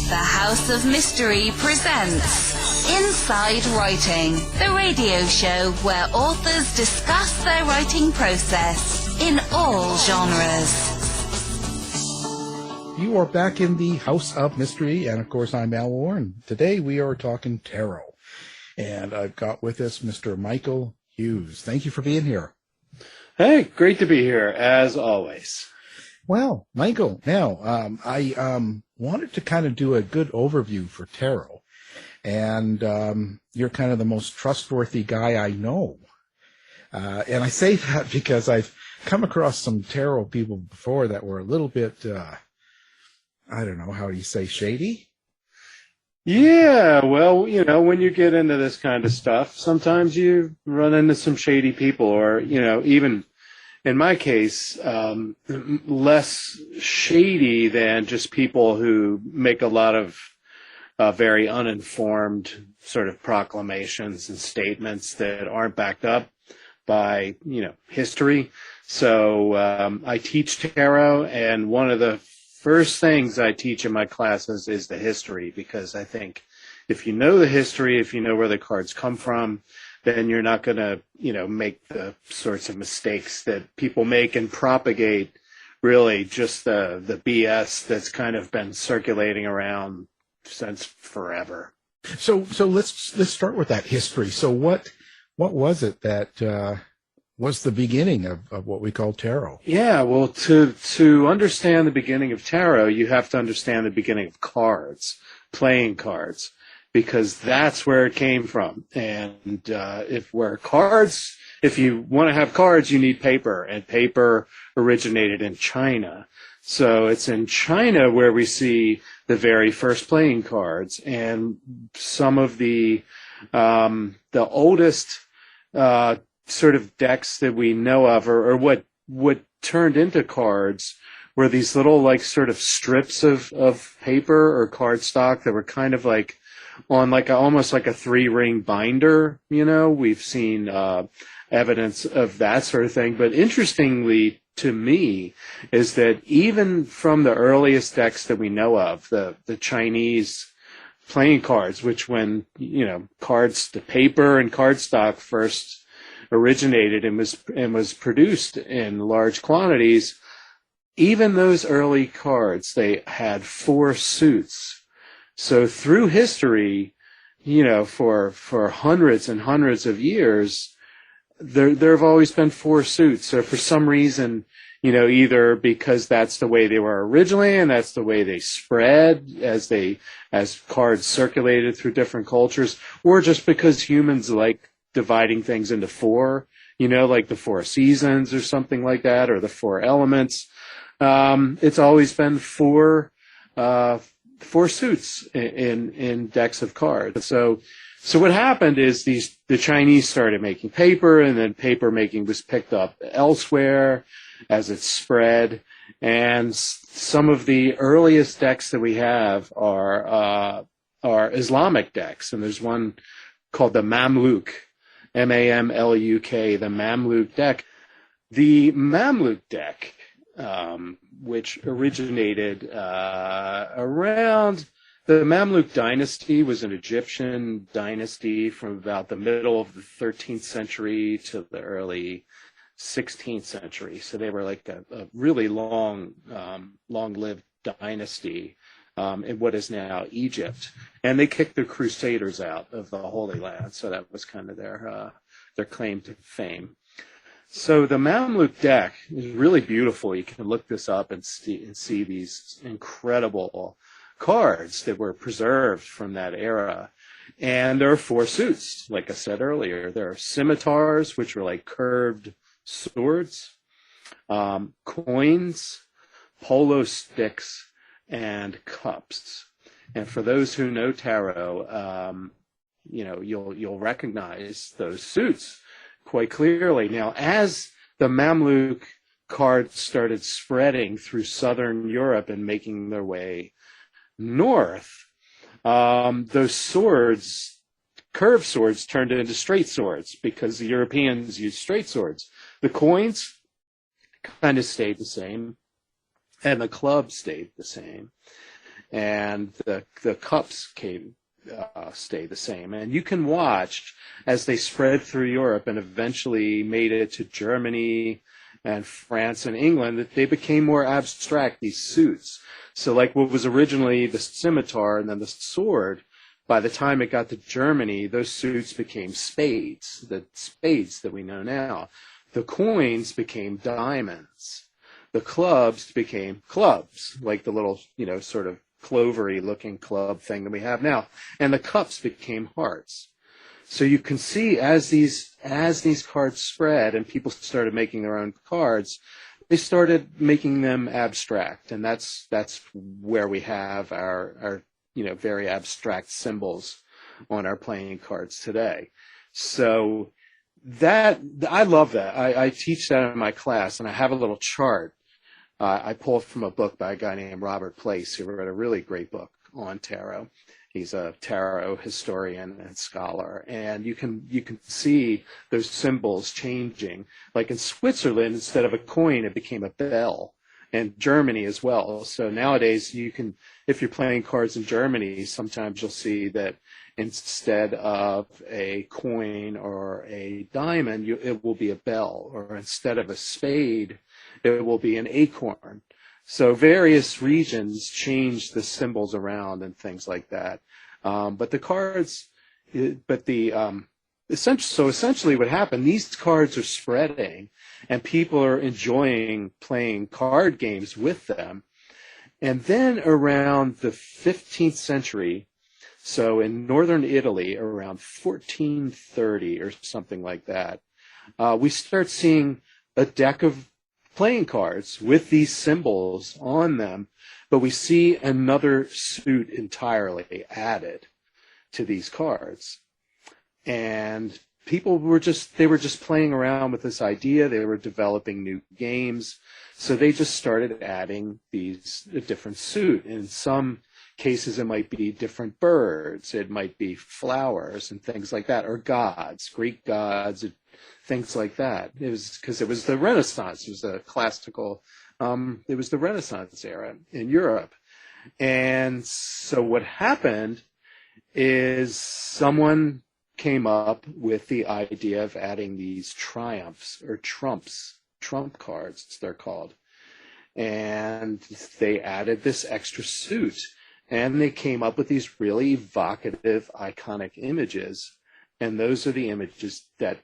The House of Mystery presents Inside Writing, the radio show where authors discuss their writing process in all genres. You are back in the House of Mystery, and of course I'm Al Warren. Today we are talking tarot, and I've got with us Mr. Michael Hughes. Thank you for being here. Hey, great to be here, as always. Well, Michael, now, I wanted to kind of do a good overview for tarot, and you're kind of the most trustworthy guy I know. And I say that because I've come across some tarot people before that were a little bit, I don't know, how do you say, shady? Yeah, well, you know, when you get into this kind of stuff, sometimes you run into some shady people, or, you know, even in my case, less shady than just people who make a lot of very uninformed sort of proclamations and statements that aren't backed up by, you know, history. So I teach tarot, and one of the first things I teach in my classes is the history, because I think if you know the history, if you know where the cards come from, then you're not going to, you know, make the sorts of mistakes that people make and propagate really just the BS that's kind of been circulating around since forever. So let's start with that history. So what was it that was the beginning of what we call tarot? Yeah, well, to understand the beginning of tarot, you have to understand the beginning of cards, playing cards, because that's where it came from. And if you want to have cards, you need paper, and paper originated in China. So it's in China where we see the very first playing cards, and some of the oldest sort of decks that we know of, or what turned into cards, were these little, like, sort of strips of paper or cardstock that were kind of like on like almost like a 3-ring binder. You know, we've seen evidence of that sort of thing. But interestingly to me is that even from the earliest decks that we know of, the Chinese playing cards, which, when, you know, cards, the paper and cardstock first originated and was produced in large quantities, even those early cards, they had 4 suits. So through history, you know, for hundreds and hundreds of years, there have always been 4 suits. So for some reason, you know, either because that's the way they were originally and that's the way they spread as cards circulated through different cultures, or just because humans like dividing things into 4, you know, like the 4 seasons or something like that, or the 4 elements. It's always been 4 suits in decks of cards. So what happened is the Chinese started making paper, and then paper making was picked up elsewhere as it spread. And some of the earliest decks that we have are Islamic decks, and there's one called the Mamluk, Mamluk, the Mamluk deck. The Mamluk deck, which originated around the Mamluk dynasty, was an Egyptian dynasty from about the middle of the 13th century to the early 16th century. So they were like a really long-lived dynasty in what is now Egypt. And they kicked the Crusaders out of the Holy Land, so that was kind of their claim to fame. So the Mamluk deck is really beautiful. You can look this up and see these incredible cards that were preserved from that era. And there are 4 suits, like I said earlier. There are scimitars, which are like curved swords, coins, polo sticks, and cups. And for those who know tarot, you know, you'll recognize those suits quite clearly. Now, as the Mamluk cards started spreading through southern Europe and making their way north, those swords, curved swords, turned into straight swords because the Europeans used straight swords. The coins kind of stayed the same, and the club stayed the same. and the cups stay the same. And you can watch as they spread through Europe and eventually made it to Germany and France and England, that they became more abstract, these suits. So like what was originally the scimitar and then the sword, by the time it got to Germany, those suits became spades, the spades that we know now. The coins became diamonds. The clubs became clubs, like the little, sort of clovery looking club thing that we have now. And the cups became hearts. So you can see as these cards spread and people started making their own cards, they started making them abstract. And that's where we have our very abstract symbols on our playing cards today. So I love that. I teach that in my class, and I have a little chart. I pulled from a book by a guy named Robert Place, who wrote a really great book on tarot. He's a tarot historian and scholar, and you can see those symbols changing. Like in Switzerland, instead of a coin, it became a bell, and Germany as well. So nowadays, if you're playing cards in Germany, sometimes you'll see that instead of a coin or a diamond, it will be a bell, or instead of a spade, it will be an acorn. So various regions change the symbols around and things like that. But the cards, essentially what happened, these cards are spreading and people are enjoying playing card games with them. And then around the 15th century, so in northern Italy, around 1430 or something like that, we start seeing a deck of playing cards with these symbols on them, but we see another suit entirely added to these cards. And people were just playing around with this idea. They were developing new games. So they just started adding a different suit. In some cases, it might be different birds. It might be flowers and things like that, or gods, Greek gods, things like that. It was because it was the Renaissance. It was the classical, it was the Renaissance era in Europe. And so what happened is someone came up with the idea of adding these triumphs or trump cards, they're called. And they added this extra suit. And they came up with these really evocative, iconic images. And those are the images that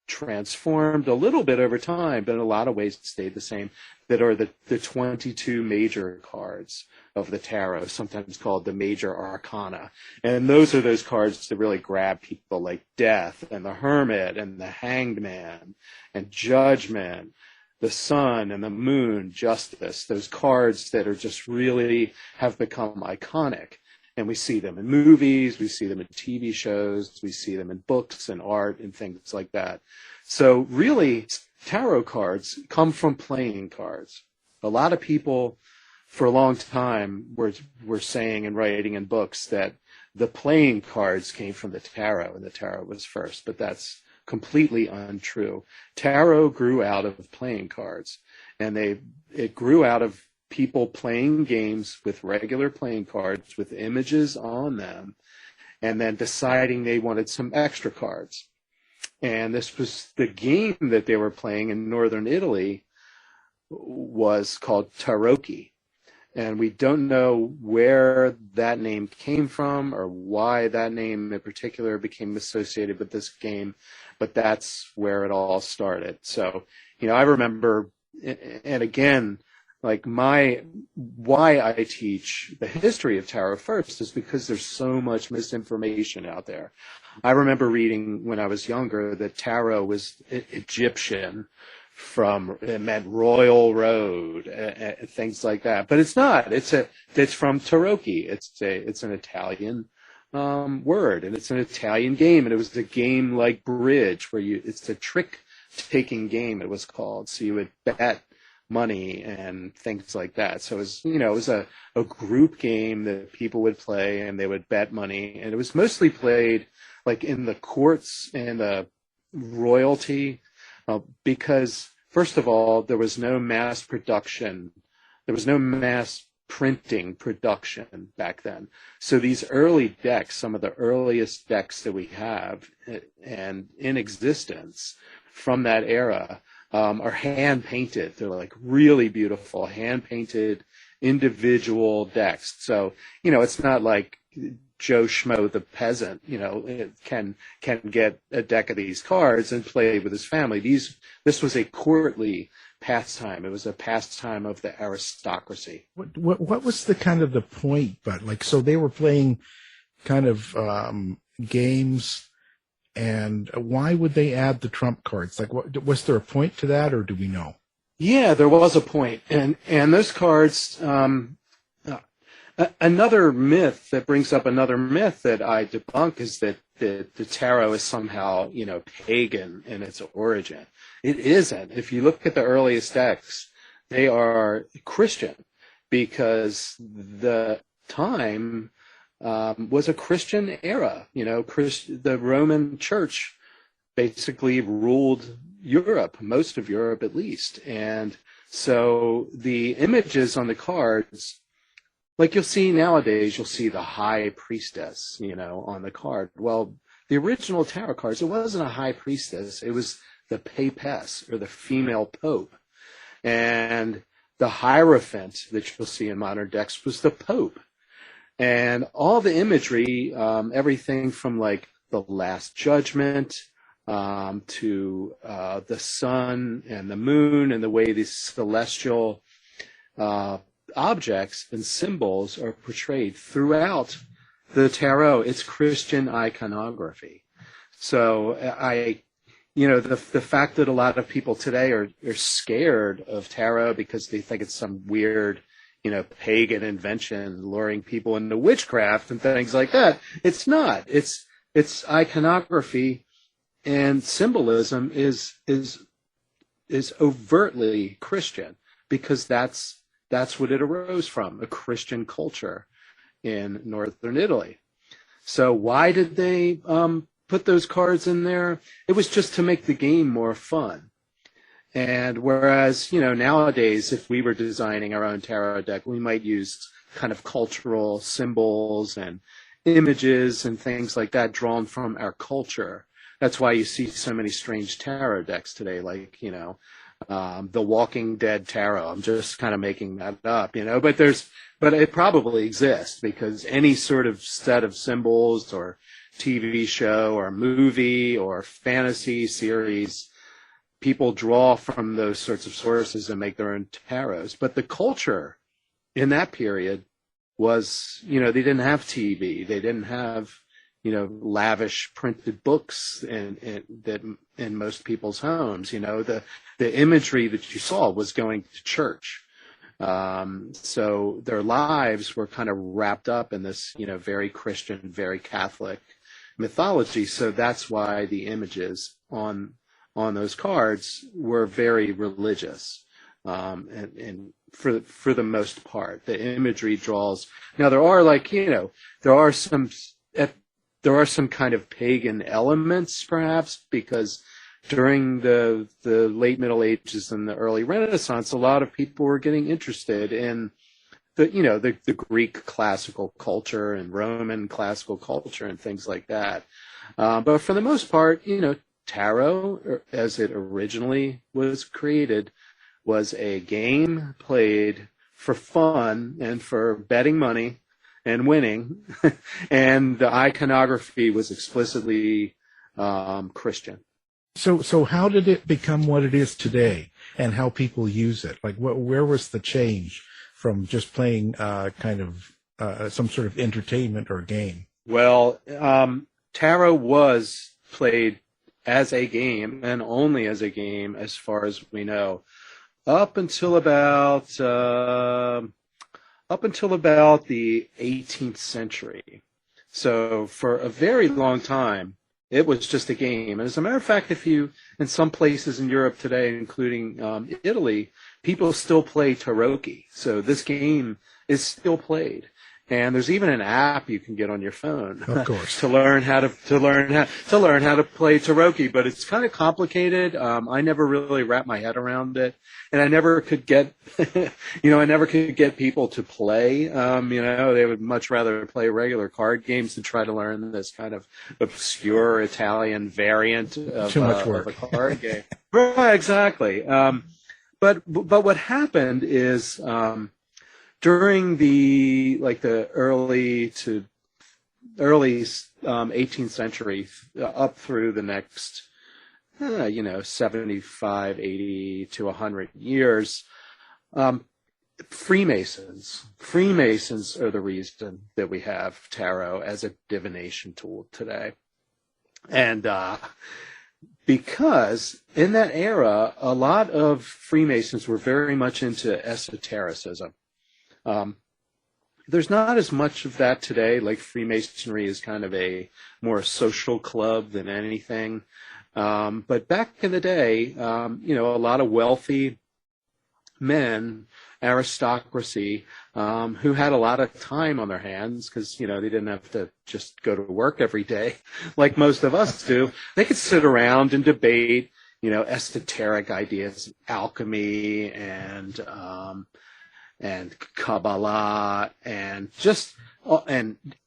transformed a little bit over time, but in a lot of ways stayed the same, that are the 22 major cards of the tarot, sometimes called the major arcana. And those are those cards that really grab people, like Death and the Hermit and the Hanged Man and Judgment, the Sun and the Moon, Justice, those cards that are just really have become iconic. And we see them in movies, we see them in TV shows, we see them in books and art and things like that. So really, tarot cards come from playing cards. A lot of people for a long time were saying and writing in books that the playing cards came from the tarot and the tarot was first, but that's completely untrue. Tarot grew out of playing cards, and it grew out of people playing games with regular playing cards with images on them, and then deciding they wanted some extra cards. And this was the game that they were playing in northern Italy was called tarocchi. And we don't know where that name came from or why that name in particular became associated with this game, but that's where it all started. So, I remember, and again, like why I teach the history of tarot first is because there's so much misinformation out there. I remember reading when I was younger that tarot was Egyptian, it meant royal road, things like that. But it's not. It's from tarocchi. It's an Italian word, and it's an Italian game, and it was a game like bridge where it's a trick-taking game. It was called. So you would bet money and things like that. So it was a group game that people would play, and they would bet money, and it was mostly played like in the courts and the royalty. Because, first of all, there was no mass production. There was no mass printing production back then. So these early decks, some of the earliest decks that we have and in existence from that era, are hand painted. They're like really beautiful, hand painted individual decks. So, it's not like Joe Schmo the peasant, can get a deck of these cards and play with his family. This was a courtly pastime. It was a pastime of the aristocracy. What was the kind of the point? But so they were playing kind of games, and why would they add the trump cards? Was there a point to that, or do we know? Yeah, there was a point, and those cards. Another myth that brings up another myth that I debunk is that the tarot is somehow, pagan in its origin. It isn't. If you look at the earliest decks, they are Christian because the time was a Christian era. The Roman Church basically ruled Europe, most of Europe at least. And so the images on the cards, like you'll see nowadays, you'll see the high priestess, on the card. Well, the original tarot cards, it wasn't a high priestess. It was the papess, or the female pope. And the Hierophant that you'll see in modern decks was the pope. And all the imagery, everything from like the Last Judgment to the sun and the moon, and the way these celestial objects and symbols are portrayed throughout the tarot. It's Christian iconography. So the fact that a lot of people today are scared of tarot because they think it's some weird, pagan invention luring people into witchcraft and things like that. It's not. It's iconography, and symbolism is overtly Christian because that's what it arose from, a Christian culture in northern Italy. So why did they put those cards in there? It was just to make the game more fun. And whereas, nowadays, if we were designing our own tarot deck, we might use kind of cultural symbols and images and things like that drawn from our culture. That's why you see so many strange tarot decks today, like, the Walking Dead tarot. I'm just kind of making that up, but it probably exists because any sort of set of symbols or TV show or movie or fantasy series, people draw from those sorts of sources and make their own tarots. But the culture in that period was, they didn't have TV. They didn't have, lavish printed books in most people's homes. The imagery that you saw was going to church. So their lives were kind of wrapped up in this, very Christian, very Catholic mythology. So that's why the images on those cards were very religious. And for the most part, the imagery draws. Now there are some kind of pagan elements, perhaps, because during the late Middle Ages and the early Renaissance, a lot of people were getting interested in the Greek classical culture and Roman classical culture and things like that. But for the most part, tarot, as it originally was created, was a game played for fun and for betting money and winning, and the iconography was explicitly Christian. So how did it become what it is today, and how people use it? Where was the change from just playing some sort of entertainment or game? Well, tarot was played as a game, and only as a game, as far as we know, up until about the 18th century. So for a very long time, it was just a game. And as a matter of fact, in some places in Europe today, including Italy, people still play tarocchi. So this game is still played. And there's even an app you can get on your phone, of course, to learn how to play Taroki. But it's kind of complicated. I never really wrapped my head around it, and I never could get, people to play. They would much rather play regular card games than try to learn this kind of obscure Italian variant of, too much work. of a card game. Right, exactly. But what happened is, during the early 18th century, up through the next, 75, 80 to 100 years, Freemasons are the reason that we have tarot as a divination tool today. And because in that era, a lot of Freemasons were very much into esotericism. There's not as much of that today. Like, Freemasonry is kind of a more social club than anything. But back in the day, a lot of wealthy men, aristocracy, who had a lot of time on their hands because, they didn't have to just go to work every day like most of us do. They could sit around and debate, esoteric ideas, alchemy and Kabbalah and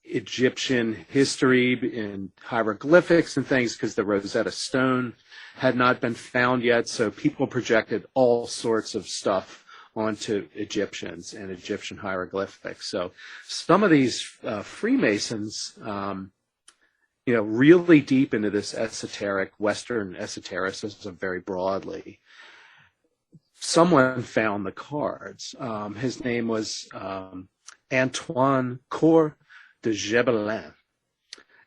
Egyptian history and hieroglyphics and things, because the Rosetta Stone had not been found yet. So people projected all sorts of stuff onto Egyptians and Egyptian hieroglyphics. So some of these Freemasons, really deep into this esoteric, Western esotericism very broadly. Someone found the cards. His name was Antoine Coeur de Gebelin,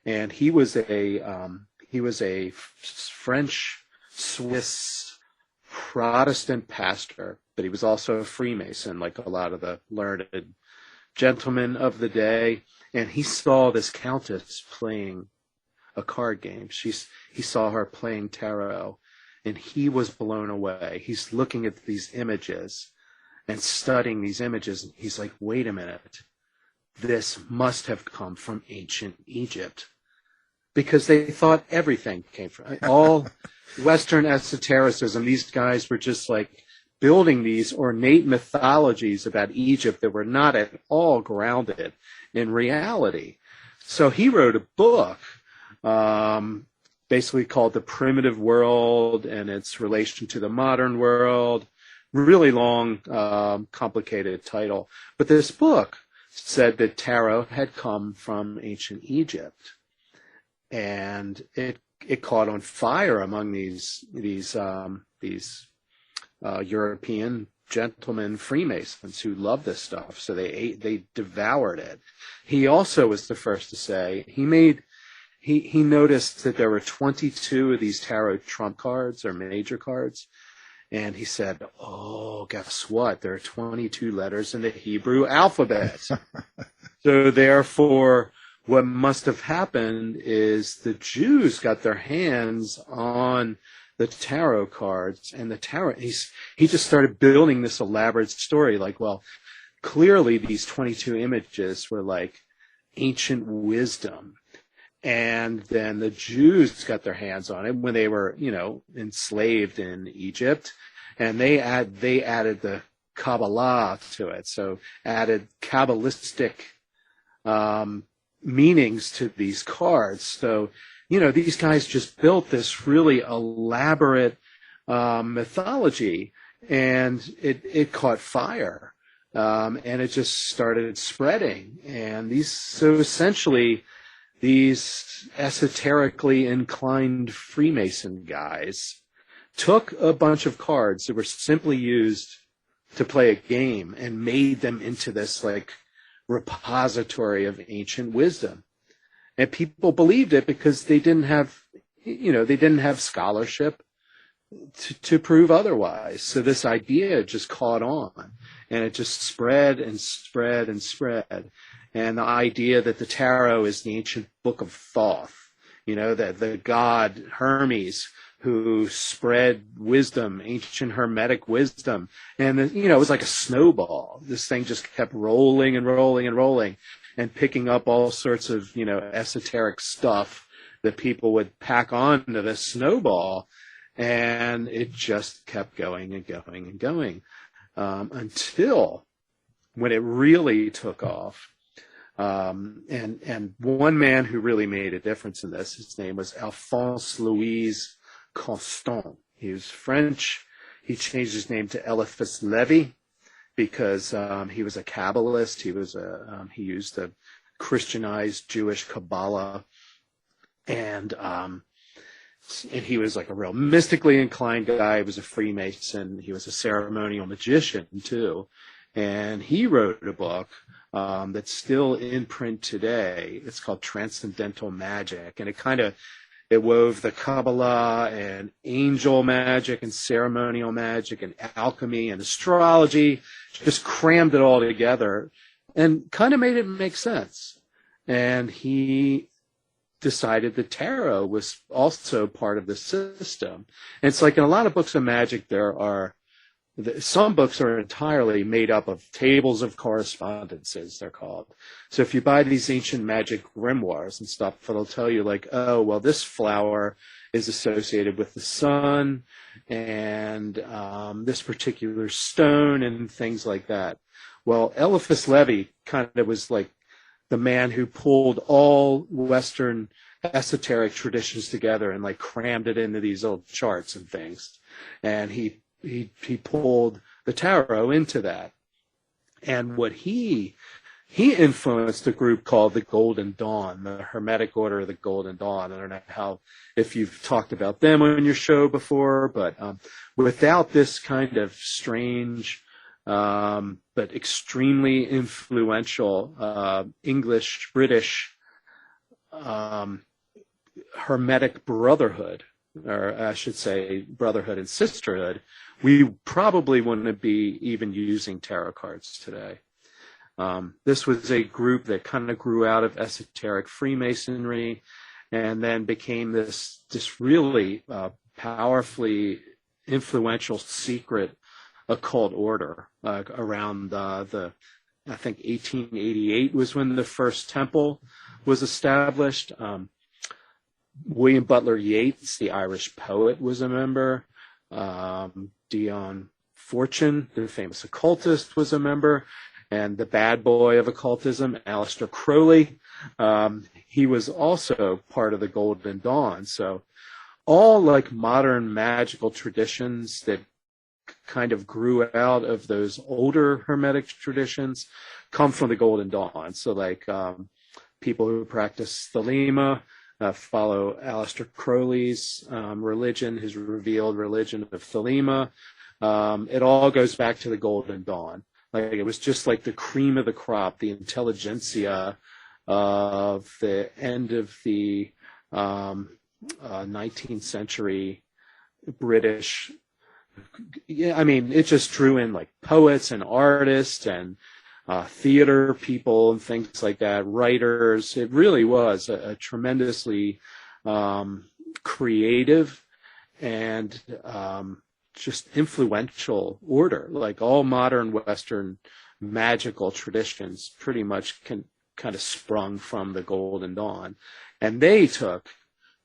and he was a French Swiss Protestant pastor, but he was also a Freemason, like a lot of the learned gentlemen of the day. And he saw this countess playing a card game. He saw her playing tarot. And he was blown away. He's looking at these images and studying these images. And he's like, wait a minute. This must have come from ancient Egypt. Because they thought everything came from all Western esotericism. These guys were just like building these ornate mythologies about Egypt that were not at all grounded in reality. So he wrote a book, basically called The Primitive World and its relation to the modern world. Really long, complicated title. But this book said that tarot had come from ancient Egypt. And it caught on fire among these European gentlemen Freemasons who loved this stuff. So they devoured it. He also was the first to say, he noticed that there were 22 of these tarot trump cards or major cards. And he said, oh, guess what? There are 22 letters in the Hebrew alphabet. So therefore, what must have happened is the Jews got their hands on the tarot cards, and the tarot, he just started building this elaborate story. Like, well, clearly these 22 images were like ancient wisdom. And then the Jews got their hands on it when they were, enslaved in Egypt, and they added the Kabbalah to it. So added Kabbalistic meanings to these cards. So, these guys just built this really elaborate mythology, and it caught fire, and it just started spreading. And essentially, these esoterically inclined Freemason guys took a bunch of cards that were simply used to play a game and made them into this like repository of ancient wisdom. And people believed it because they didn't have, scholarship to prove otherwise. So this idea just caught on, and it just spread and spread and spread. And the idea that the tarot is the ancient book of Thoth, that the god Hermes who spread wisdom, ancient hermetic wisdom. And, it was like a snowball. This thing just kept rolling and rolling and rolling. and picking up all sorts of, esoteric stuff that people would pack onto this snowball. And it just kept going and going and going, until when it really took off. And one man who really made a difference in this, his name was Alphonse Louis Constant. He was French. He changed his name to Eliphas Levi because he was a Kabbalist. He used the Christianized Jewish Kabbalah, and he was like a real mystically inclined guy. He was a Freemason. He was a ceremonial magician too, and he wrote a book that's still in print today. It's called Transcendental Magic, and it wove the Kabbalah and angel magic and ceremonial magic and alchemy and astrology, just crammed it all together and kind of made it make sense. And he decided that tarot was also part of the system. And it's like in a lot of books of magic, some books are entirely made up of tables of correspondences, they're called. So if you buy these ancient magic grimoires and stuff, it'll tell you like, oh, well, this flower is associated with the sun and this particular stone and things like that. Well, Eliphas Levi kind of was like the man who pulled all Western esoteric traditions together and like crammed it into these old charts and things. And he pulled the tarot into that. And what he influenced a group called the Golden Dawn, the Hermetic Order of the Golden Dawn. I don't know if you've talked about them on your show before, but without this kind of strange but extremely influential English, British Hermetic Brotherhood, or I should say brotherhood and sisterhood, we probably wouldn't be even using tarot cards today. This was a group that kind of grew out of esoteric Freemasonry and then became this really powerfully influential secret occult order around I think 1888 was when the first temple was established. William Butler Yeats, the Irish poet, was a member. Dion Fortune, the famous occultist, was a member. And the bad boy of occultism, Aleister Crowley, he was also part of the Golden Dawn. So all like modern magical traditions that kind of grew out of those older Hermetic traditions come from the Golden Dawn. So like people who practice Thelema, follow Aleister Crowley's religion, his revealed religion of Thelema. It all goes back to the Golden Dawn. Like it was just like the cream of the crop, the intelligentsia of the end of the 19th century British. Yeah, I mean, it just drew in like poets and artists and theater people and things like that, writers. It really was a tremendously creative and just influential order. Like all modern Western magical traditions pretty much kind of sprung from the Golden Dawn. And they took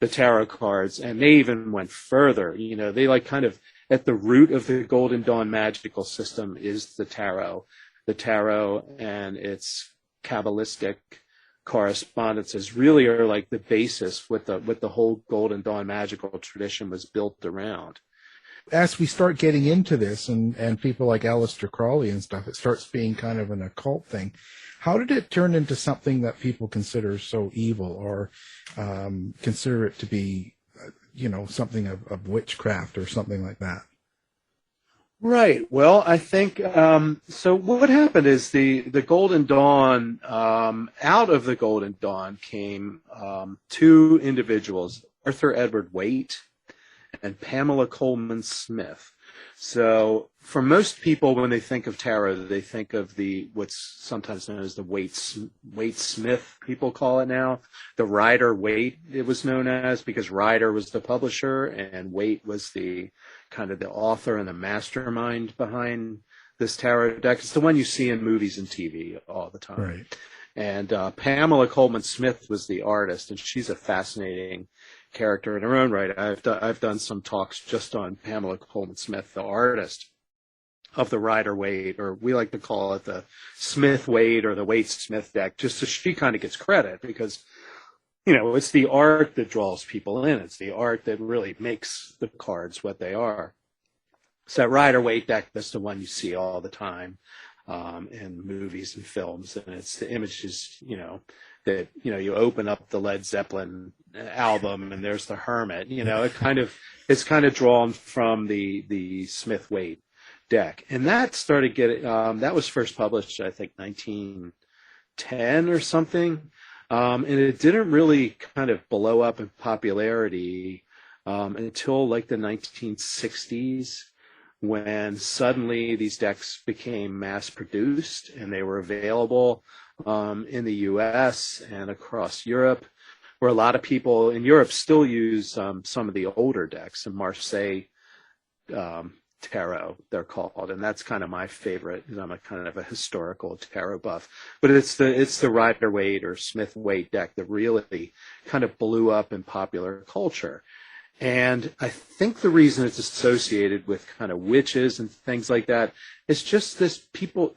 the tarot cards and they even went further. They like kind of at the root of the Golden Dawn magical system is the tarot. The tarot and its Kabbalistic correspondences really are like the basis with the whole Golden Dawn magical tradition was built around. As we start getting into this and people like Aleister Crowley and stuff, it starts being kind of an occult thing. How did it turn into something that people consider so evil or consider it to be, something of witchcraft or something like that? Right. Well, I think so. What happened is the Golden Dawn, out of the Golden Dawn came two individuals, Arthur Edward Waite and Pamela Coleman Smith. So for most people, when they think of tarot, they think of what's sometimes known as the Waite Smith, people call it now. The Rider Waite, it was known as, because Rider was the publisher and Waite was the kind of the author and the mastermind behind this tarot deck. It's the one you see in movies and TV all the time. Right. And Pamela Coleman Smith was the artist, and she's a fascinating character in her own right. I've done some talks just on Pamela Coleman Smith, the artist of the Rider-Waite, or we like to call it the Smith-Waite or the Waite-Smith deck, just so she kind of gets credit because, it's the art that draws people in. It's the art that really makes the cards what they are. So that Rider-Waite deck, that's the one you see all the time in movies and films, and it's the images, that you open up the Led Zeppelin album and there's the Hermit. It's kind of drawn from the Smith-Waite deck, and that started getting that was first published, I think, 1910 or something, and it didn't really kind of blow up in popularity until like the 1960s, when suddenly these decks became mass produced and they were available in the US and across Europe, where a lot of people in Europe still use some of the older decks, and Marseille tarot, they're called, and that's kind of my favorite because I'm a kind of a historical tarot buff. But it's the Rider-Waite or Smith-Waite deck that really kind of blew up in popular culture. And I think the reason it's associated with kind of witches and things like that is just this people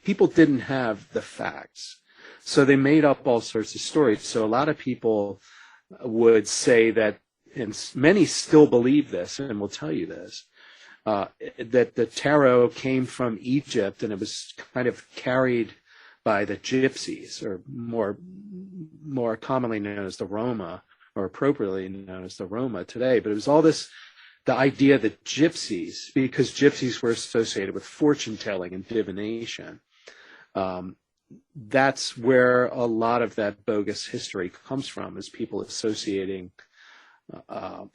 didn't have the facts. So they made up all sorts of stories. So a lot of people would say that, and many still believe this, and will tell you this, that the tarot came from Egypt and it was kind of carried by the gypsies, or more commonly known as the Roma, or appropriately known as the Roma today. But it was all this, the idea that gypsies, because gypsies were associated with fortune telling and divination, that's where a lot of that bogus history comes from, is people associating,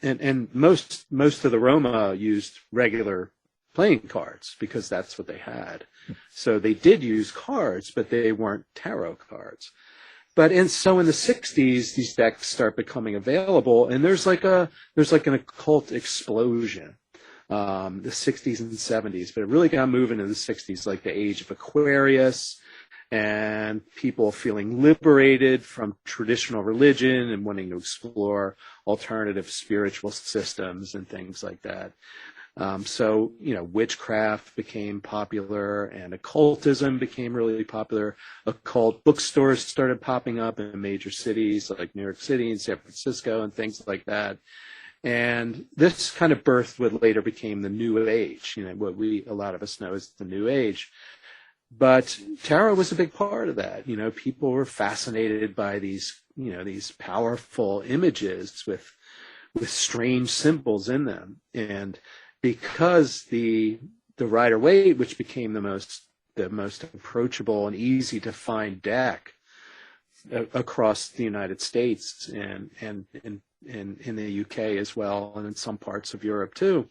and most of the Roma used regular playing cards because that's what they had. So they did use cards, but they weren't tarot cards. But so in the 60s, these decks start becoming available, and there's like an occult explosion, the 60s and 70s. But it really got moving in the 60s, like the age of Aquarius, and people feeling liberated from traditional religion and wanting to explore alternative spiritual systems and things like that. So, witchcraft became popular and occultism became really popular. Occult bookstores started popping up in major cities like New York City and San Francisco and things like that. And this kind of birthed what later became the New Age, what a lot of us know as the New Age. But tarot was a big part of that. People were fascinated by these powerful images with strange symbols in them. And because the Rider-Waite, which became the most approachable and easy to find deck across the United States and in the UK as well, and in some parts of Europe too.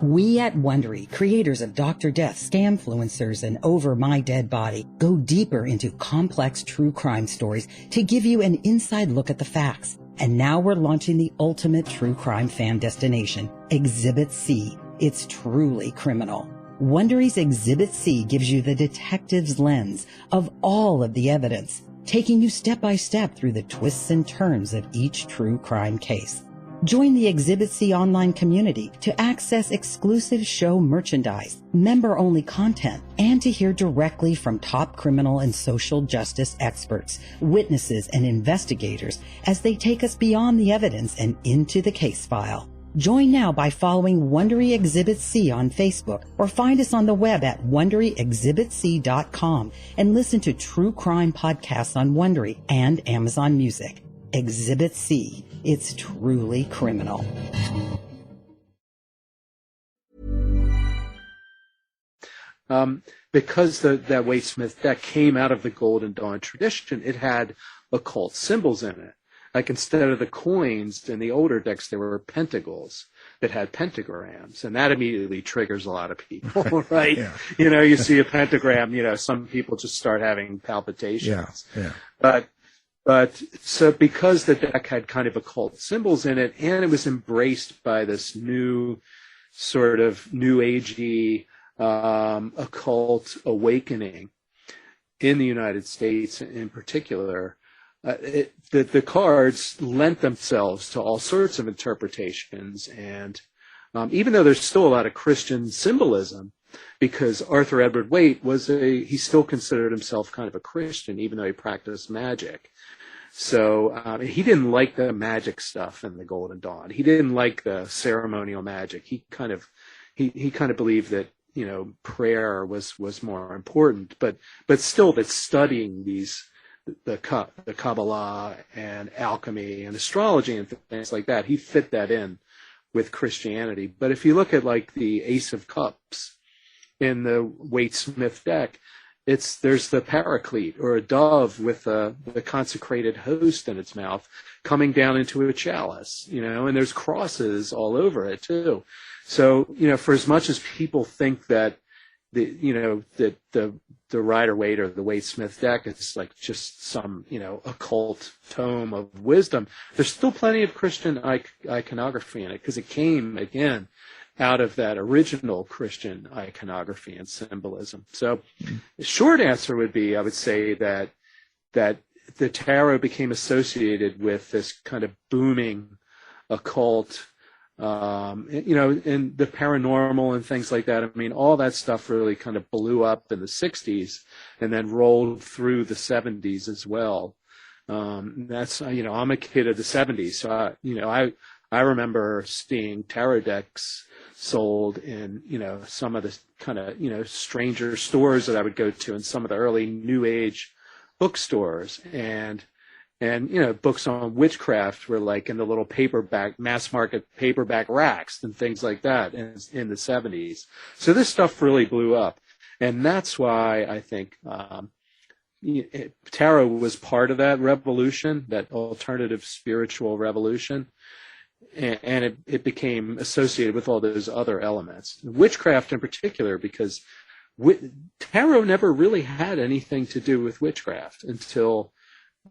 We at Wondery, creators of Dr. Death, Scamfluencers, and Over My Dead Body, go deeper into complex true crime stories to give you an inside look at the facts. And now we're launching the ultimate true crime fan destination, Exhibit C. It's truly criminal. Wondery's Exhibit C gives you the detective's lens of all of the evidence, taking you step by step through the twists and turns of each true crime case. Join the Exhibit C online community to access exclusive show merchandise, member-only content, and to hear directly from top criminal and social justice experts, witnesses, and investigators as they take us beyond the evidence and into the case file. Join now by following Wondery Exhibit C on Facebook, or find us on the web at WonderyExhibitC.com and listen to true crime podcasts on Wondery and Amazon Music. Exhibit C. It's truly criminal. Because that Waite-Smith deck came out of the Golden Dawn tradition, it had occult symbols in it. Like instead of the coins in the older decks, there were pentacles that had pentagrams, and that immediately triggers a lot of people, right? Yeah. You see a pentagram, some people just start having palpitations. Yeah. But so because the deck had kind of occult symbols in it, and it was embraced by this new sort of new agey occult awakening, in the United States in particular, the cards lent themselves to all sorts of interpretations. And even though there's still a lot of Christian symbolism, because Arthur Edward Waite he still considered himself kind of a Christian, even though he practiced magic. So he didn't like the magic stuff in the Golden Dawn. He didn't like the ceremonial magic. He kind of believed that, you know, prayer was more important, but still that studying the Kabbalah and alchemy and astrology and things like that, he fit that in with Christianity. But if you look at like the Ace of Cups in the Waite-Smith deck, there's the paraclete, or a dove with the consecrated host in its mouth coming down into a chalice, you know, and there's crosses all over it too. So, you know, for as much as people think that the Rider-Waite or the Waite-Smith deck is like just some, you know, occult tome of wisdom, there's still plenty of Christian iconography in it, because it came, again, out of that original Christian iconography and symbolism. So the short answer would be, I would say that the tarot became associated with this kind of booming occult, you know, and the paranormal and things like that. I mean, all that stuff really kind of blew up in the 60s and then rolled through the 70s as well. That's, you know, I'm a kid of the 70s, so I remember seeing tarot decks sold in, you know, some of the kind of, you know, stranger stores that I would go to, in some of the early New Age bookstores, and you know, books on witchcraft were like in the little mass market paperback racks and things like that in the 70s. So this stuff really blew up, and that's why I think tarot was part of that revolution, that alternative spiritual revolution. And it became associated with all those other elements. Witchcraft in particular, because tarot never really had anything to do with witchcraft until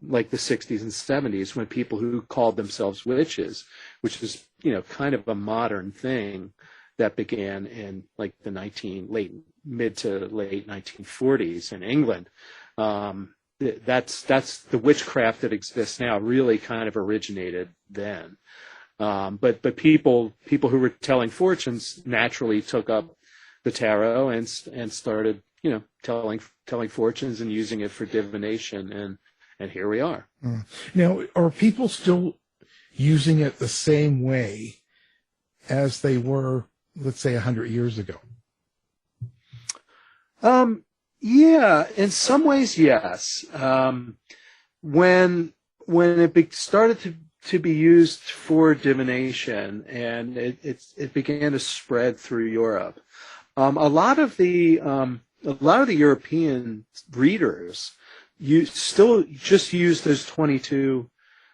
like the 60s and 70s, when people who called themselves witches, which is, you know, kind of a modern thing that began in like the mid to late 1940s in England. That's the witchcraft that exists now really kind of originated then. But people who were telling fortunes naturally took up the tarot and started, you know, telling fortunes and using it for divination, and here we are. Now, are people still using it the same way as they were, let's say, 100 years ago? Yeah, in some ways, yes. When it started to be used for divination, and it began to spread through Europe. A lot of the European readers still just use those 22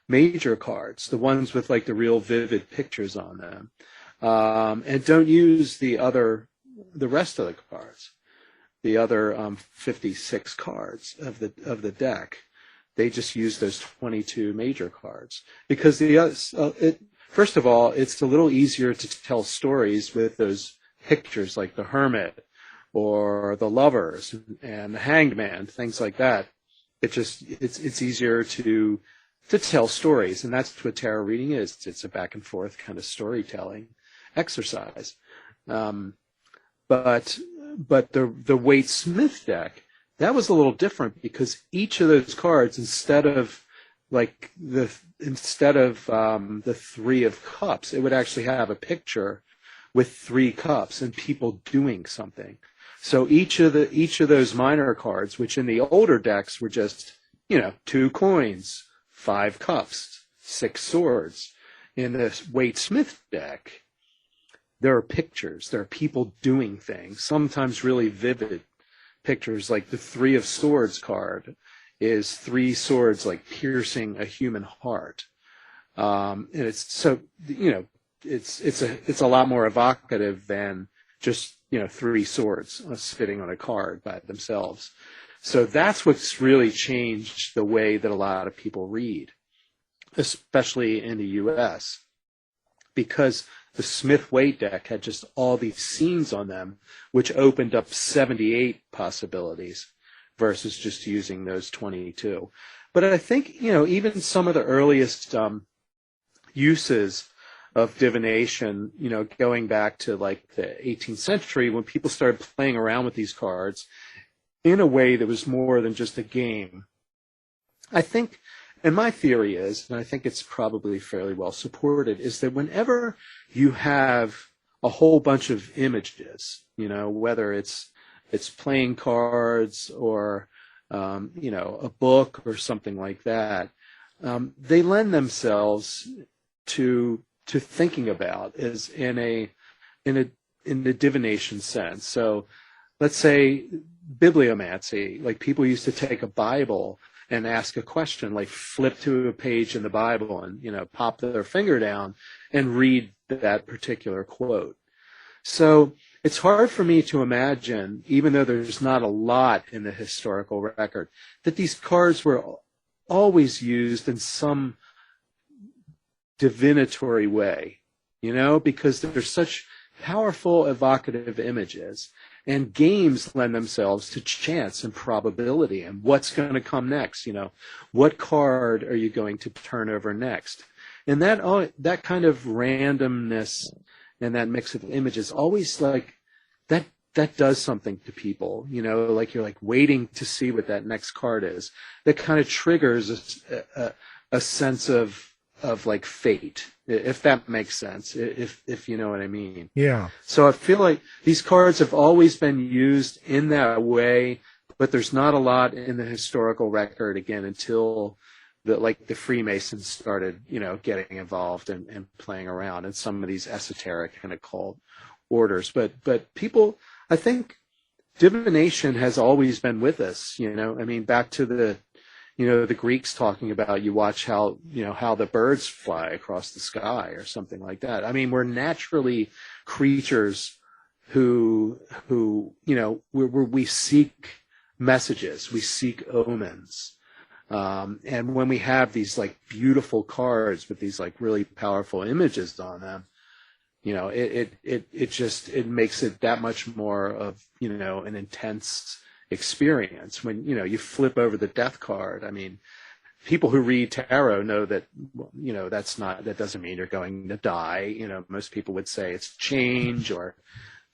major cards, the ones with like the real vivid pictures on them, and don't use the rest of the cards, the other 56 cards of the deck. They just use those 22 major cards because first of all, it's a little easier to tell stories with those pictures, like the Hermit or the Lovers and the Hanged Man, things like that. It's easier to tell stories, and that's what tarot reading is. It's a back and forth kind of storytelling exercise. But the Waite-Smith deck, that was a little different, because each of those cards, instead of the Three of Cups, it would actually have a picture with 3 cups and people doing something. So each of those minor cards, which in the older decks were just, you know, 2 coins, 5 cups, 6 swords, in this Waite-Smith deck, there are pictures. There are people doing things, sometimes really vivid pictures. Like the 3 of Swords card is 3 swords like piercing a human heart, and it's so, you know, it's a lot more evocative than just, you know, 3 swords sitting on a card by themselves. So that's what's really changed the way that a lot of people read, especially in the U.S., because the Smith-Waite deck had just all these scenes on them, which opened up 78 possibilities, versus just using those 22. But I think, even some of the earliest uses of divination, going back to like the 18th century when people started playing around with these cards in a way that was more than just a game. I think, and my theory is, and I think it's probably fairly well supported, is that whenever you have a whole bunch of images, whether it's playing cards or, a book or something like that, they lend themselves to thinking about as in a divination sense. So let's say bibliomancy, like people used to take a Bible and ask a question, like flip to a page in the Bible and, pop their finger down and read that particular quote. So it's hard for me to imagine, even though there's not a lot in the historical record, that these cards were always used in some divinatory way, because they're such powerful evocative images, and games lend themselves to chance and probability and what's going to come next. What card are you going to turn over next? And that kind of randomness and that mix of images always like that does something to people, like you're like waiting to see what that next card is. That kind of triggers a sense of like fate, if that makes sense, if you know what I mean. Yeah. So I feel like these cards have always been used in that way, but there's not a lot in the historical record, again, until the Freemasons started, getting involved and playing around in some of these esoteric and occult orders. But people, I think divination has always been with us, back to the Greeks talking about, you watch how the birds fly across the sky or something like that. We're naturally creatures who we seek messages, we seek omens. And when we have these like beautiful cards with these like really powerful images on them, it makes it that much more of, an intense experience. When, you flip over the death card, people who read tarot know that, that doesn't mean you're going to die. Most people would say it's change or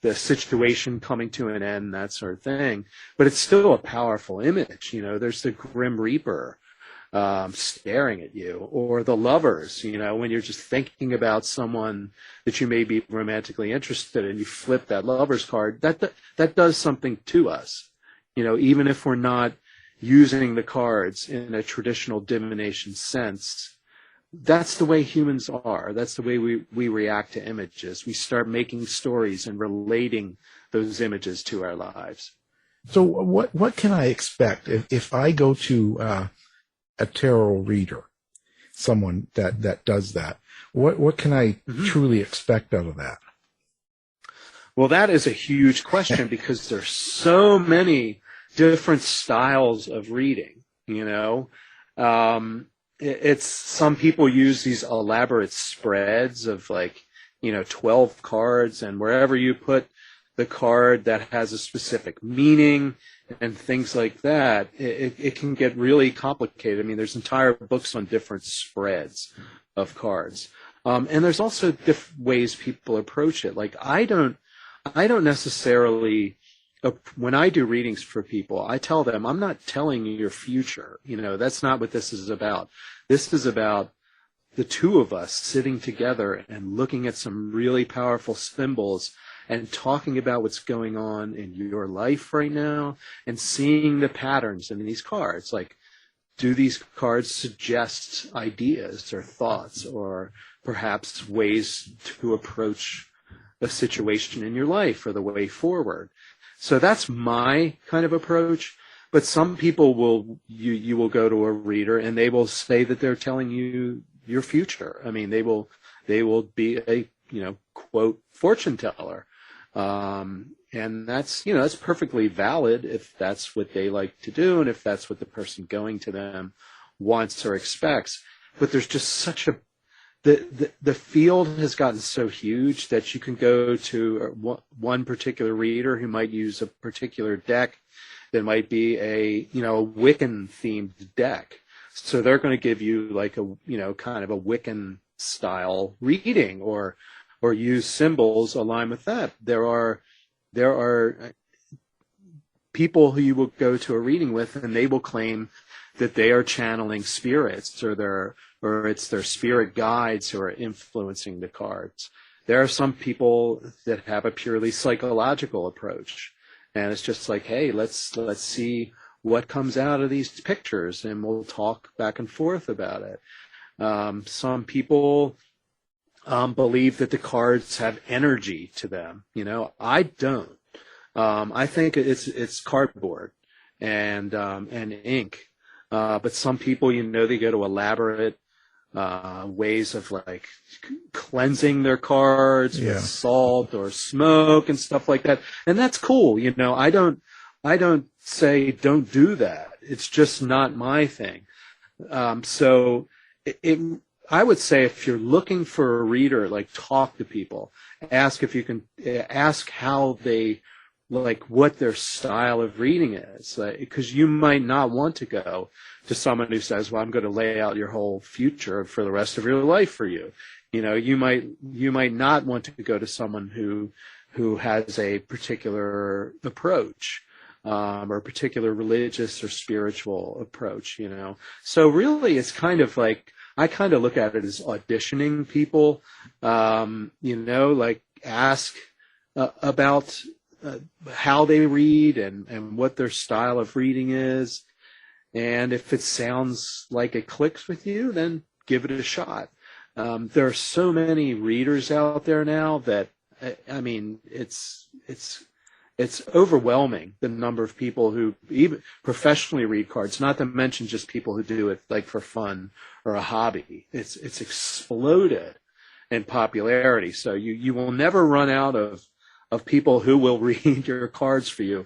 the situation coming to an end, that sort of thing. But it's still a powerful image. There's the Grim Reaper staring at you, or the lovers, when you're just thinking about someone that you may be romantically interested in, you flip that lover's card, that does something to us, even if we're not using the cards in a traditional divination sense. That's the way humans are. That's the way we react to images. We start making stories and relating those images to our lives. So what can I expect if I go to a tarot reader, someone that does that? What can I truly expect out of that? Well, that is a huge question because there's so many different styles of reading, It's some people use these elaborate spreads of 12 cards, and wherever you put the card that has a specific meaning and things like that, it can get really complicated. There's entire books on different spreads of cards. And there's also different ways people approach it. Like I don't necessarily, when I do readings for people, I tell them, I'm not telling you your future. That's not what this is about. This is about the two of us sitting together and looking at some really powerful symbols and talking about what's going on in your life right now and seeing the patterns in these cards. Like, do these cards suggest ideas or thoughts or perhaps ways to approach a situation in your life or the way forward? So that's my kind of approach. But some people you will go to a reader and they will say that they're telling you your future. They will be a, quote, fortune teller. And that's perfectly valid if that's what they like to do and if that's what the person going to them wants or expects. But there's just such the field has gotten so huge that you can go to one particular reader who might use a particular deck that might be a, Wiccan themed deck. So they're going to give you like a, kind of a Wiccan style reading, or use symbols aligned with that. There are people who you will go to a reading with, and they will claim that they are channeling spirits, or it's their spirit guides who are influencing the cards. There are some people that have a purely psychological approach, and it's just like, hey, let's see what comes out of these pictures, and we'll talk back and forth about it. Some people believe that the cards have energy to them. I don't. I think it's cardboard and ink. But some people, they go to elaborate ways of like cleansing their cards with salt or smoke and stuff like that, and that's cool. I don't say don't do that. It's just not my thing. So I would say, if you're looking for a reader, like, talk to people, ask if you can, ask how they, like, what their style of reading is, because you might not want to go to someone who says, well, I'm going to lay out your whole future for the rest of your life for you. You might not want to go to someone who has a particular approach, or a particular religious or spiritual approach, So really, it's kind of like, I kind of look at it as auditioning people, like ask about how they read and what their style of reading is. And if it sounds like it clicks with you, then give it a shot. There are so many readers out there now that, I mean, it's overwhelming, the number of people who even professionally read cards, not to mention just people who do it like for fun or a hobby. It's exploded in popularity. So you will never run out of people who will read your cards for you.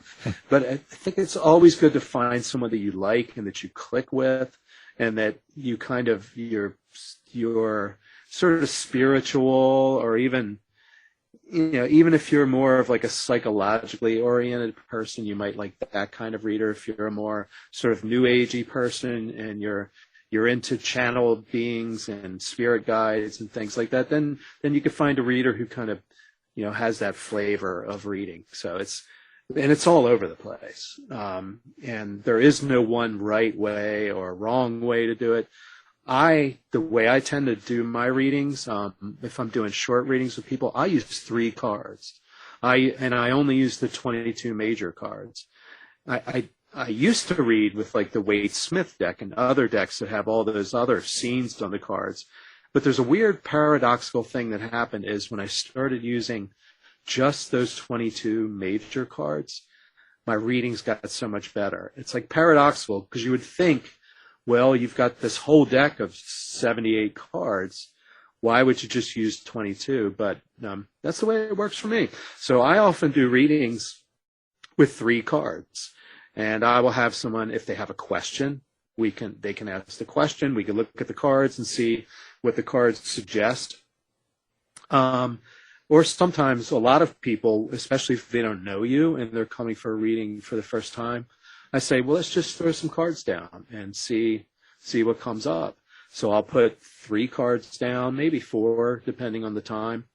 But I think it's always good to find someone that you like and that you click with, and that you kind of, you're sort of spiritual, or even, even if you're more of like a psychologically oriented person, you might like that kind of reader. If you're a more sort of new agey person and you're into channeled beings and spirit guides and things like that, then you could find a reader who kind of, has that flavor of reading. So it's all over the place. And there is no one right way or wrong way to do it. The way I tend to do my readings, if I'm doing short readings with people, I use 3 cards. I only use the 22 major cards. I used to read with like the Wade Smith deck and other decks that have all those other scenes on the cards. But there's a weird paradoxical thing that happened is when I started using just those 22 major cards, my readings got so much better. It's like paradoxical, because you would think, well, you've got this whole deck of 78 cards. Why would you just use 22? But that's the way it works for me. So I often do readings with 3 cards. And I will have someone, if they have a question, they can ask the question. We can look at the cards and see what the cards suggest. Or sometimes a lot of people, especially if they don't know you and they're coming for a reading for the first time, I say, well, let's just throw some cards down and see what comes up. So I'll put 3 cards down, maybe 4, depending on the time.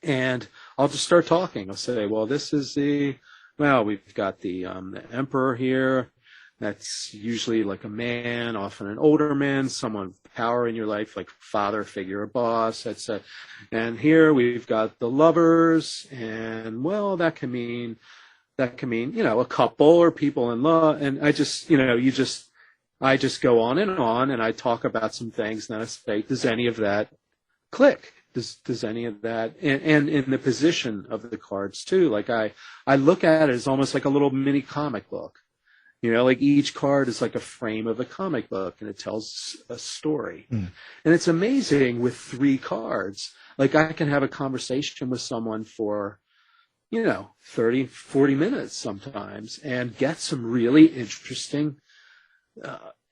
And I'll just start talking. I'll say, well, we've got the Emperor here. That's usually like a man, often an older man, someone with power in your life, like father figure, a boss. And here we've got the Lovers, and well, that can mean, a couple or people in love. And I just go on, and I talk about some things, and then I say, does any of that click? Does any of that, and in the position of the cards too, like I look at it as almost like a little mini comic book. Like each card is like a frame of a comic book, and it tells a story. And it's amazing with 3 cards. Like I can have a conversation with someone for, 30, 40 minutes sometimes, and get some really interesting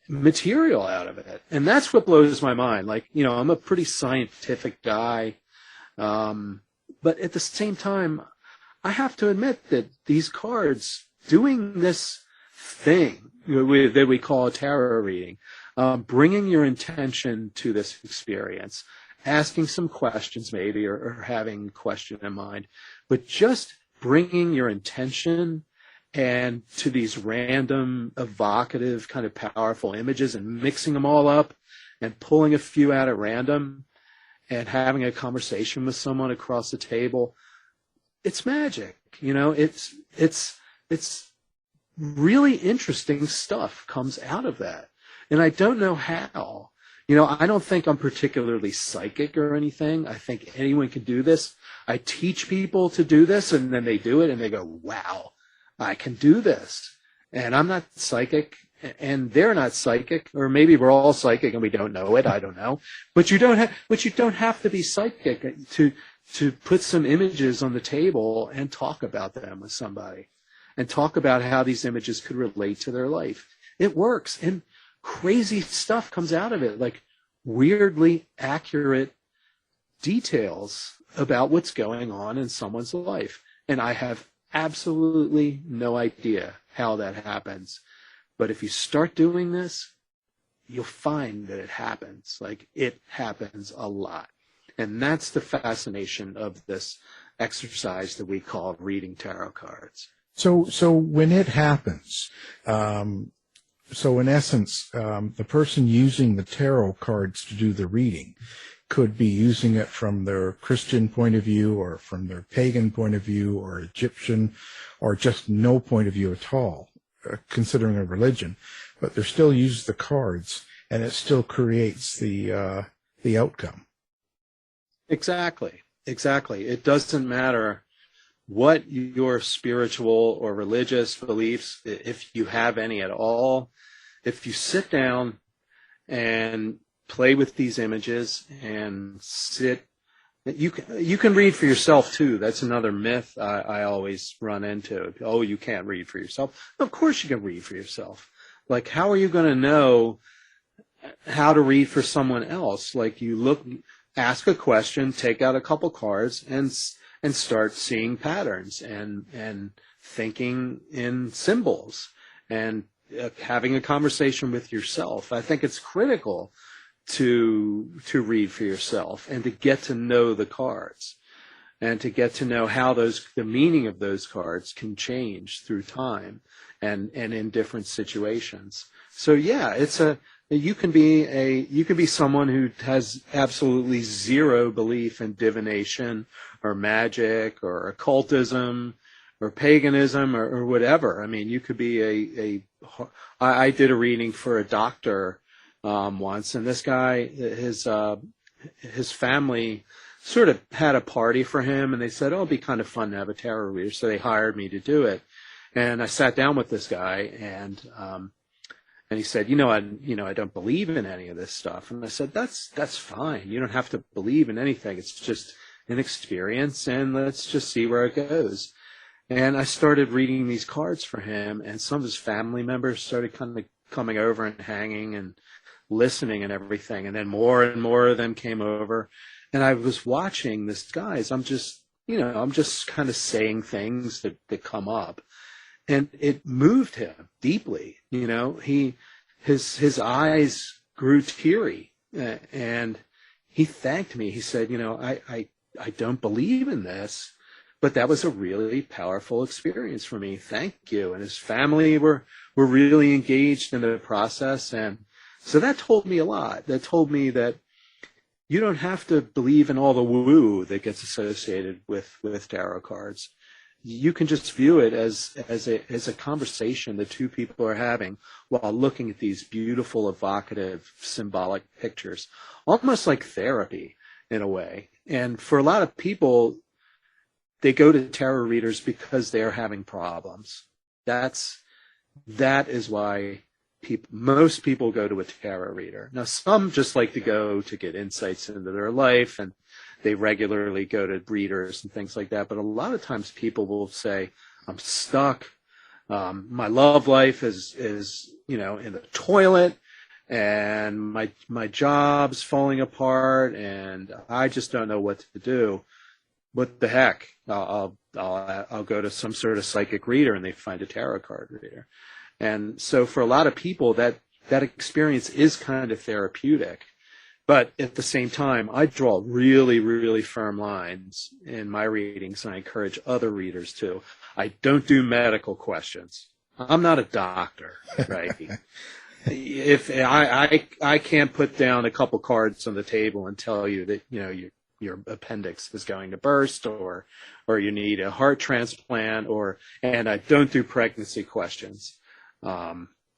material out of it. And that's what blows my mind. Like, I'm a pretty scientific guy. But at the same time, I have to admit that these cards doing this thing that we call a tarot reading, bringing your intention to this experience, asking some questions maybe, or having a question in mind, but just bringing your intention and to these random, evocative, kind of powerful images and mixing them all up and pulling a few out at random and having a conversation with someone across the table. It's magic, it's really interesting stuff comes out of that. And I don't know how. I don't think I'm particularly psychic or anything. I think anyone can do this. I teach people to do this, and then they do it, and they go, wow, I can do this. And I'm not psychic, and they're not psychic, or maybe we're all psychic and we don't know it. I don't know. But you don't have to be psychic to put some images on the table and talk about them with somebody and talk about how these images could relate to their life. It works. And crazy stuff comes out of it, like weirdly accurate details about what's going on in someone's life. And I have absolutely no idea how that happens. But if you start doing this, you'll find that it happens. Like, it happens a lot. And that's the fascination of this exercise that we call reading tarot cards. So when it happens, so in essence, the person using the tarot cards to do the reading could be using it from their Christian point of view, or from their pagan point of view, or Egyptian, or just no point of view at all, considering a religion. But they still use the cards, and it still creates the outcome. Exactly. It doesn't matter what your spiritual or religious beliefs, if you have any at all. If you sit down and play with these images and sit, you can read for yourself too. That's another myth I always run into. Oh, you can't read for yourself. Of course you can read for yourself. Like, how are you going to know how to read for someone else? Like, ask a question, take out a couple cards, and start seeing patterns and thinking in symbols and having a conversation with yourself. I think it's critical to read for yourself and to get to know the cards and to get to know how the meaning of those cards can change through time and in different situations. So yeah, you can be someone who has absolutely zero belief in divination or magic or occultism or paganism or whatever. I mean, you could be I did a reading for a doctor once, and this guy, his family sort of had a party for him, and they said, oh, it'd be kind of fun to have a tarot reader, so they hired me to do it. And I sat down with this guy, and he said, I don't believe in any of this stuff. And I said, that's fine. You don't have to believe in anything. It's just an experience, and let's just see where it goes. And I started reading these cards for him, and some of his family members started kind of coming over and hanging and listening and everything. And then more and more of them came over. And I was watching this guy. I'm just kind of saying things that come up. And it moved him deeply. His eyes grew teary, and he thanked me. He said, I don't believe in this, but that was a really powerful experience for me. Thank you. And his family were really engaged in the process. And so that told me a lot. That told me that you don't have to believe in all the woo that gets associated with tarot cards. You can just view it as a conversation that two people are having while looking at these beautiful, evocative, symbolic pictures, almost like therapy in a way. And for a lot of people, they go to tarot readers because they are having problems. That is why most people go to a tarot reader. Now, some just like to go to get insights into their life, and they regularly go to readers and things like that. But a lot of times people will say, I'm stuck. My love life is in the toilet, and my job's falling apart, and I just don't know what to do. what the heck? I'll go to some sort of psychic reader and they find a tarot card reader. And so for a lot of people, that experience is kind of therapeutic. But at the same time, I draw really, really firm lines in my readings, and I encourage other readers to. I don't do medical questions. I'm not a doctor, right? If I can't put down a couple cards on the table and tell you that, you know, your appendix is going to burst, or you need a heart transplant, and I don't do pregnancy questions.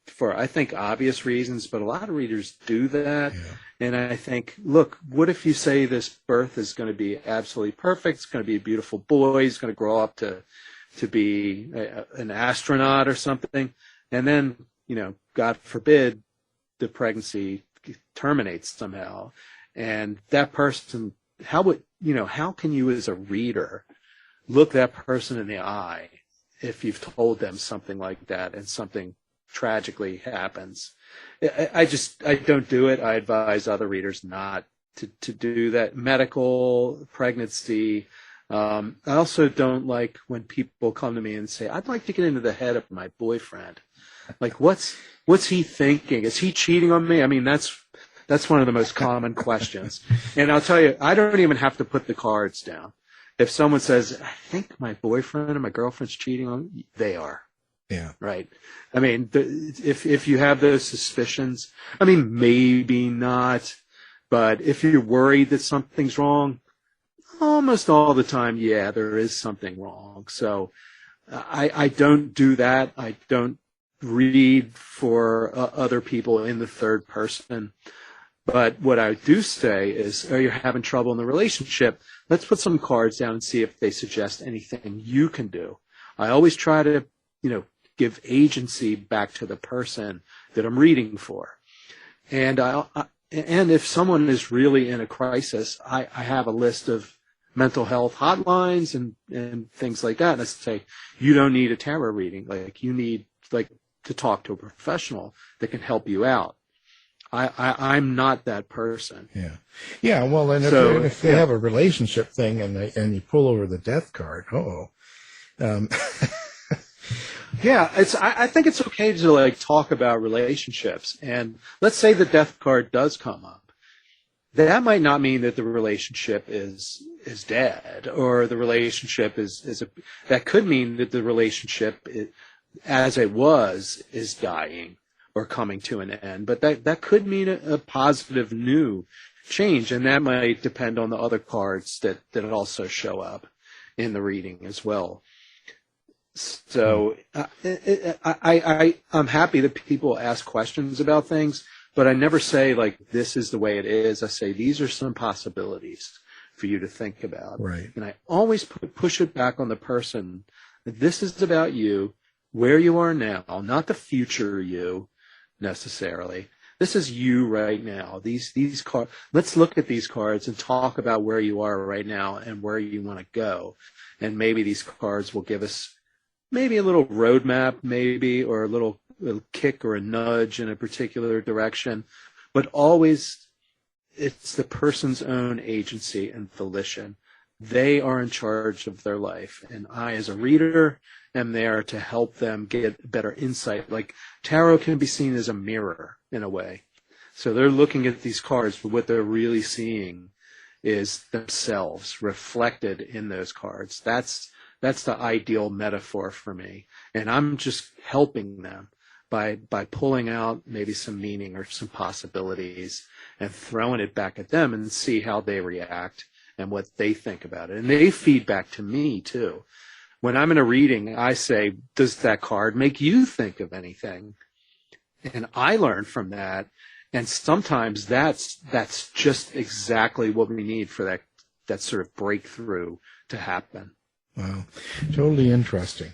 For, I think, obvious reasons, but a lot of readers do that. Yeah. And I think, look, what if you say this birth is going to be absolutely perfect? It's going to be a beautiful boy. He's going to grow up to be an astronaut or something. And then, you know, God forbid, the pregnancy terminates somehow. And that person, how can you as a reader look that person in the eye if you've told them something like that and something tragically happens? I don't do it. I advise other readers not to do that. Medical, pregnancy. I also don't like when people come to me and say, I'd like to get into the head of my boyfriend. Like, what's he thinking? Is he cheating on me? I mean, that's one of the most common questions. And I'll tell you, I don't even have to put the cards down. If someone says, I think my boyfriend or my girlfriend's cheating on me, they are. Yeah. Right. I mean, if you have those suspicions, I mean, maybe not, but if you're worried that something's wrong, almost all the time, yeah, there is something wrong. So I don't do that. I don't read for other people in the third person. But what I do say is, you're having trouble in the relationship, let's put some cards down and see if they suggest anything you can do. I always try to, you know, give agency back to the person that I'm reading for. And and if someone is really in a crisis, I have a list of mental health hotlines and things like that. And I say, you don't need a tarot reading. Like, you need to talk to a professional that can help you out. I'm not that person. Yeah. Yeah. Well, and if they have a relationship thing and you pull over the death card, yeah, I think it's okay to talk about relationships. And let's say the death card does come up. That might not mean that the relationship is dead, or the relationship that could mean that the relationship as it was is dying or coming to an end. But that could mean a positive new change, and that might depend on the other cards that also show up in the reading as well. So I'm happy that people ask questions about things, but I never say, this is the way it is. I say, these are some possibilities for you to think about. Right. And I always push it back on the person. This is about you, where you are now, not the future you necessarily. This is you right now. These cards. Let's look at these cards and talk about where you are right now and where you want to go. And maybe these cards will give us maybe a little roadmap, maybe, or a little kick or a nudge in a particular direction. But always, it's the person's own agency and volition. They are in charge of their life. And I, as a reader, am there to help them get better insight. Like, tarot can be seen as a mirror in a way. So they're looking at these cards, but what they're really seeing is themselves reflected in those cards. That's the ideal metaphor for me. And I'm just helping them by pulling out maybe some meaning or some possibilities and throwing it back at them and see how they react and what they think about it. And they feed back to me too. When I'm in a reading, I say, does that card make you think of anything? And I learn from that. And sometimes that's just exactly what we need for that sort of breakthrough to happen. Wow. Totally interesting.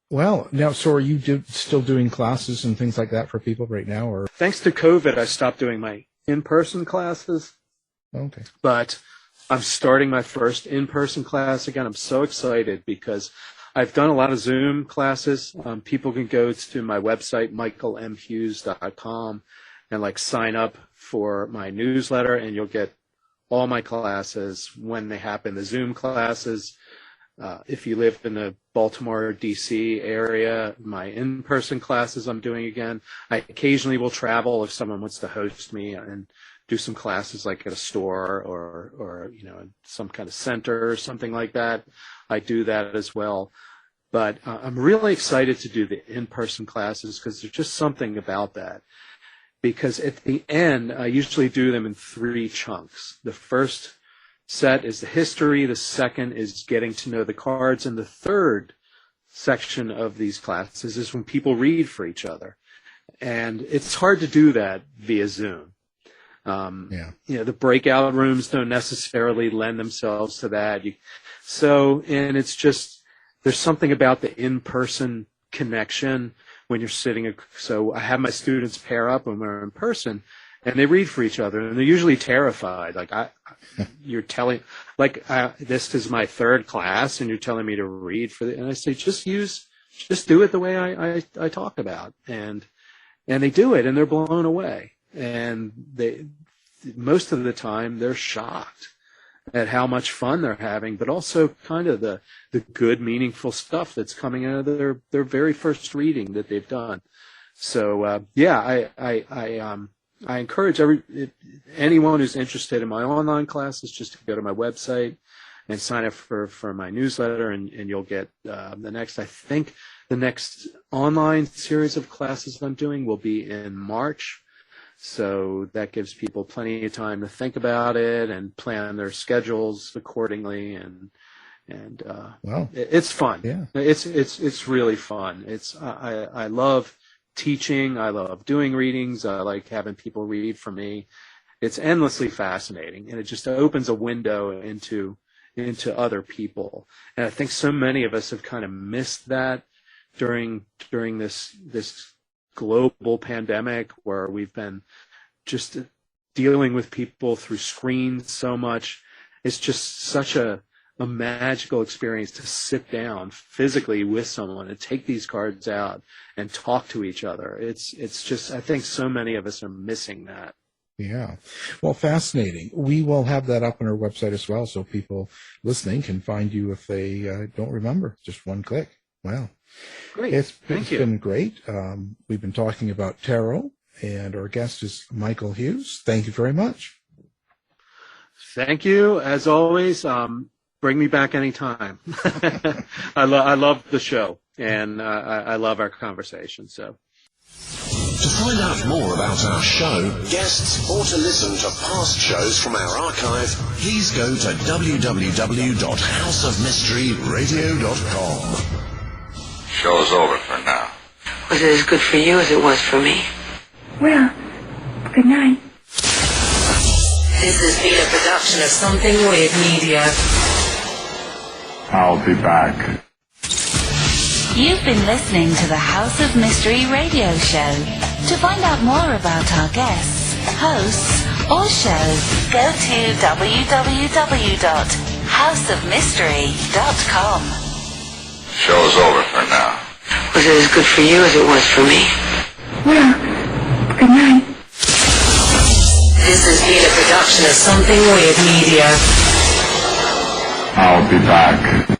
Well, now, so are you still doing classes and things like that for people right now? Or thanks to COVID, I stopped doing my in-person classes. Okay. But I'm starting my first in-person class again. I'm so excited because I've done a lot of Zoom classes. People can go to my website, michaelmhughes.com, and sign up for my newsletter, and you'll get all my classes when they happen, the Zoom classes. If you live in the Baltimore or D.C. area, my in-person classes I'm doing again. I occasionally will travel if someone wants to host me and do some classes like at a store or some kind of center or something like that. I do that as well. But I'm really excited to do the in-person classes because there's just something about that. Because at the end, I usually do them in 3 chunks. The first set is the history, the second is getting to know the cards, and the third section of these classes is when people read for each other. And it's hard to do that via Zoom. The breakout rooms don't necessarily lend themselves to that. And it's just, there's something about the in-person connection when you're sitting. So I have my students pair up when we're in person, and they read for each other, and they're usually terrified. Like, you're telling, this is my 3rd class, and you're telling me to read and I say, just do it the way I talk about. And they do it, and they're blown away. And most of the time, they're shocked at how much fun they're having, but also kind of the good, meaningful stuff that's coming out of their very first reading that they've done. So, I encourage anyone who's interested in my online classes just to go to my website and sign up for my newsletter, and you'll get the next online series of classes I'm doing will be in March. So that gives people plenty of time to think about it and plan their schedules accordingly. And it's fun. Yeah. It's really fun. I love teaching. I love doing readings. I like having people read for me. It's endlessly fascinating, and it just opens a window into other people. And I think so many of us have kind of missed that during this global pandemic, where we've been just dealing with people through screens so much. It's just such a magical experience to sit down physically with someone and take these cards out and talk to each other. It's just, I think so many of us are missing that. Yeah. Well, fascinating. We will have that up on our website as well, so people listening can find you if they don't remember. Just one click. Wow. Great. It's Thank you. been great. We've been talking about tarot, and our guest is Michael Hughes. Thank you very much. Thank you. As always, bring me back anytime. I love the show, and I love our conversation. So, to find out more about our show, guests, or to listen to past shows from our archive, please go to www.houseofmysteryradio.com. Show's over for now. Was it as good for you as it was for me? Well, good night. This has been a production of Something Weird Media. I'll be back. You've been listening to the House of Mystery radio show. To find out more about our guests, hosts, or shows, go to www.houseofmystery.com. Show's over for now. Was it as good for you as it was for me? Well, good night. This has been a production of Something Weird Media. I'll be back.